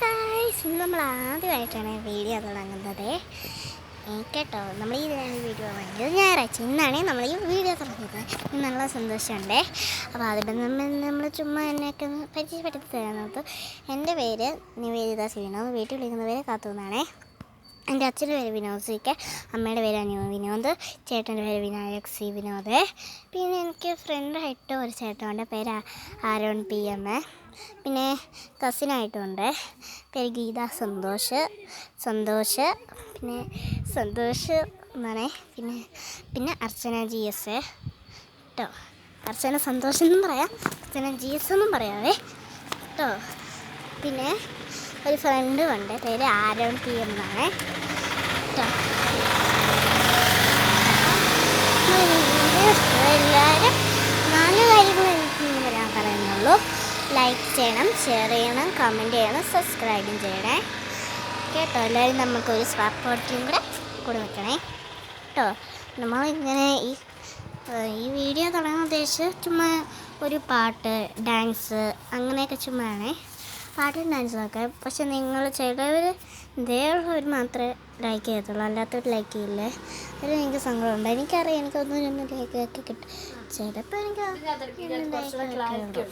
Guys, നമ്മൾ ആദ്യമായിട്ടാണ് video തുടങ്ങുന്നത് കേട്ടോ. നമ്മൾ ഈ വീഡിയോ തുടങ്ങിയത് ഞായറാഴ്ച. ഇന്നാണ് നമ്മൾ ഈ വീഡിയോ തുടങ്ങുന്നത്. നല്ല സന്തോഷമുണ്ട്. അപ്പോൾ അതിൻ്റെ നമ്മൾ ചുമ്മാ എന്നെയൊക്കെ പരിചയപ്പെടുത്തി തരുന്നത്. എൻ്റെ പേര് നിവേദിത വിനോദ്, വീട്ടിൽ വിളിക്കുന്ന പേര് കാത്തുന്നാണേ. എൻ്റെ അച്ഛൻ്റെ പേര് വിനോദ് സിക്ക്, അമ്മയുടെ പേര് അനു വിനോദ്, ചേട്ടൻ്റെ പേര് വിനായക് സി വിനോദ്. പിന്നെ എനിക്ക് ഫ്രണ്ടായിട്ട് ഒരു ചേട്ടൻ്റെ പേര് ആരോൺ പി എം. പിന്നെ കസിനായിട്ടുണ്ട്, പേര് ഗീത സന്തോഷ് പിന്നെ സന്തോഷ് എന്നാണേ. പിന്നെ അർച്ചന ജി എസ് കേട്ടോ. അർച്ചന സന്തോഷം എന്നും പറയാം, അർച്ചന ജി എസ് എന്നും പറയാവേ കേട്ടോ. പിന്നെ ഒരു ഫ്രണ്ടും ഉണ്ട്, പേര് ആരോൺ പി എം എന്നാണ് കേട്ടോ. എല്ലാവരും 4 കാര്യങ്ങൾ എനിക്ക് വരാൻ പറയുന്നുള്ളൂ. ലൈക്ക് ചെയ്യണം, ഷെയർ ചെയ്യണം, കമൻറ്റ് ചെയ്യണം, സബ്സ്ക്രൈബും ചെയ്യണേ കേട്ടോ. എല്ലാവരും നമുക്കൊരു സപ്പോർട്ടും കൂടെ വെക്കണേ കേട്ടോ. നമ്മളിങ്ങനെ ഈ വീഡിയോ തുടങ്ങാൻ ഉദ്ദേശിച്ച് ചുമ്മാ ഒരു പാട്ട്, ഡാൻസ് അങ്ങനെയൊക്കെ ചുമ്മാണേ. പാട്ടും ഡാൻസൊക്കെ. പക്ഷെ നിങ്ങൾ ചിലവർ ഇതേയുള്ളവർ മാത്രമേ ലൈക്ക് ചെയ്യത്തുള്ളൂ, അല്ലാത്തവർ ലൈക്ക് ചെയ്യില്ലേ. അതിൽ എനിക്ക് സങ്കടമുണ്ട്. എനിക്കറിയാം, എനിക്കൊന്നും ലൈക്കൊക്കെ കിട്ടും. ചിലപ്പോൾ എനിക്ക് ലൈക്കൊക്കെ